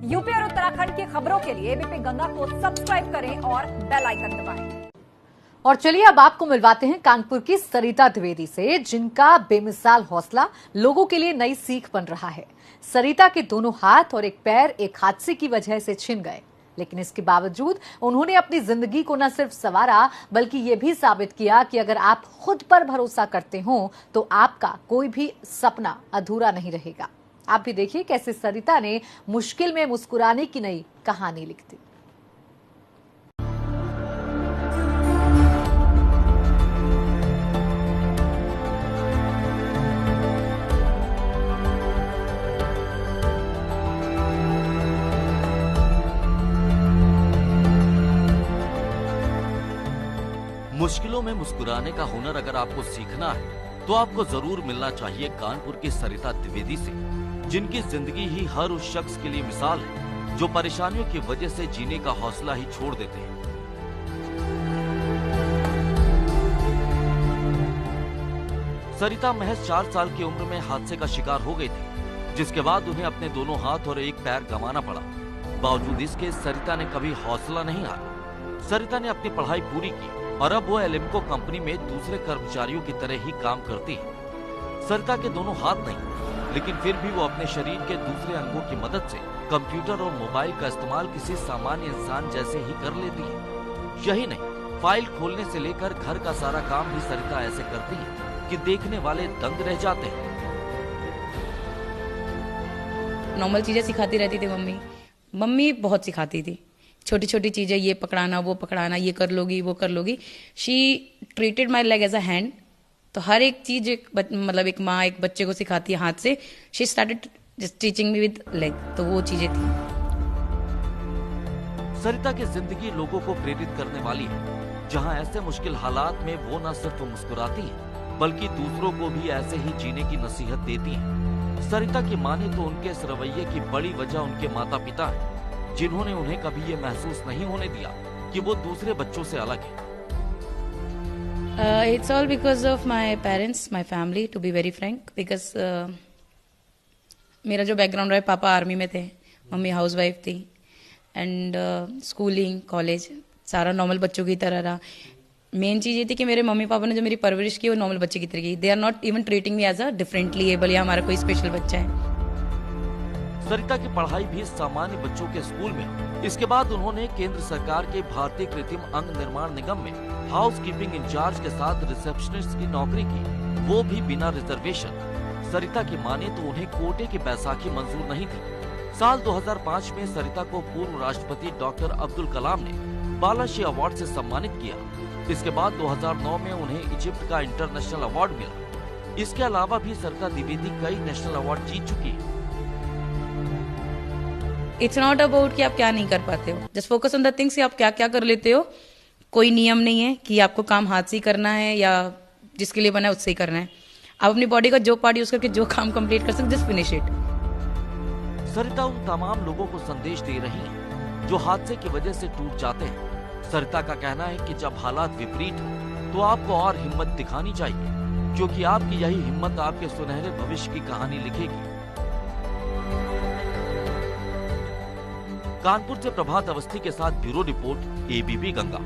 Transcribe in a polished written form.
UP और उत्तराखंड की खबरों के लिए एबीपी गंगा को सब्सक्राइब करें और बेल आइकन दबाएं। और चलिए अब आपको मिलवाते हैं कानपुर की सरिता द्विवेदी से, जिनका बेमिसाल हौसला लोगों के लिए नई सीख बन रहा है। सरिता के दोनों हाथ और एक पैर एक हादसे की वजह से छिन गए, लेकिन इसके बावजूद उन्होंने अपनी जिंदगी को न सिर्फ संवारा बल्कि ये भी साबित किया कि अगर आप खुद पर भरोसा करते हो तो आपका कोई भी सपना अधूरा नहीं रहेगा। आप भी देखिए कैसे सरिता ने मुश्किल में मुस्कुराने की नई कहानी लिख दी। मुश्किलों में मुस्कुराने का हुनर अगर आपको सीखना है तो आपको जरूर मिलना चाहिए कानपुर की सरिता द्विवेदी से, जिनकी जिंदगी ही हर उस शख्स के लिए मिसाल है जो परेशानियों की वजह से जीने का हौसला ही छोड़ देते हैं। सरिता महज 4 साल की उम्र में हादसे का शिकार हो गई थी, जिसके बाद उन्हें अपने दोनों हाथ और एक पैर गंवाना पड़ा। बावजूद इसके सरिता ने कभी हौसला नहीं हारा। सरिता ने अपनी पढ़ाई पूरी की और अब वो एलिम्को कंपनी में दूसरे कर्मचारियों की तरह ही काम करती है। सरिता के दोनों हाथ नहीं, लेकिन फिर भी वो अपने शरीर के दूसरे अंगों की मदद से कंप्यूटर और मोबाइल का इस्तेमाल किसी सामान्य इंसान जैसे ही कर लेती है। यही नहीं, फाइल खोलने से लेकर घर का सारा काम भी सरिता ऐसे करती है कि देखने वाले दंग रह जाते हैं। नॉर्मल चीजें सिखाती रहती थी मम्मी बहुत सिखाती थी, छोटी छोटी चीजें, ये पकड़ाना वो पकड़ाना, ये कर लोगी वो कर लोगी। She treated my leg as a hand. तो हर एक चीज एक माँ एक बच्चे को सिखाती है हाथ से। She started teaching me with leg. तो वो चीजें थी। सरिता की जिंदगी लोगों को प्रेरित करने वाली है, जहाँ ऐसे मुश्किल हालात में वो न सिर्फ मुस्कुराती है बल्कि दूसरों को भी ऐसे ही जीने की नसीहत देती है। सरिता की माने तो उनके इस रवैये की बड़ी वजह उनके माता पिता है, जिन्होंने उन्हें कभी ये महसूस नहीं होने दिया कि वो दूसरे बच्चों से अलग है। It's all because of my parents, my family, to be very frank, because मेरा जो बैकग्राउंड रहा है, पापा आर्मी में थे, मम्मी हाउसवाइफ थी, एंड स्कूलिंग कॉलेज सारा नॉर्मल बच्चों की तरह रहा। मेन चीज ये थी कि मेरे मम्मी पापा ने जो मेरी परवरिश की वो नॉर्मल बच्चे की तरह की। They are not even treating me as a differently abled या हमारा कोई स्पेशल बच्चा है। सरिता की पढ़ाई भी सामान्य बच्चों के स्कूल में। इसके बाद उन्होंने केंद्र सरकार के भारतीय कृत्रिम अंग निर्माण निगम में हाउस कीपिंग इंचार्ज के साथ रिसेप्शनिस्ट की नौकरी की, वो भी बिना रिजर्वेशन। सरिता की माने तो उन्हें कोटे की बैसाखी मंजूर नहीं थी। साल 2005 में सरिता को पूर्व राष्ट्रपति डॉक्टर अब्दुल कलाम ने बालाश्री अवार्ड से सम्मानित किया। इसके बाद 2009 में उन्हें इजिप्ट का इंटरनेशनल अवार्ड मिला। इसके अलावा भी सरिता द्विवेदी कई नेशनल अवार्ड जीत चुकी है। इट्स नॉट अबाउट कि आप क्या नहीं कर पाते हो, just focus on the things आप क्या क्या कर लेते हो। कोई नियम नहीं है कि आपको काम हाथ से ही करना है या जिसके लिए बना है उससे ही करना है। आप अपनी बॉडी का जो पार्ट यूज करके जो काम कंप्लीट कर सकते, जस्ट फिनिश इट। सरिता उन तमाम लोगों को संदेश दे रही है जो हादसे की वजह से टूट जाते हैं। सरिता का कहना है कि जब हालात विपरीत हो तो आपको और हिम्मत दिखानी चाहिए, क्योंकि आपकी यही हिम्मत आपके सुनहरे भविष्य की कहानी लिखेगी। कानपुर से प्रभात अवस्थी के साथ ब्यूरो रिपोर्ट, एबीपी गंगा।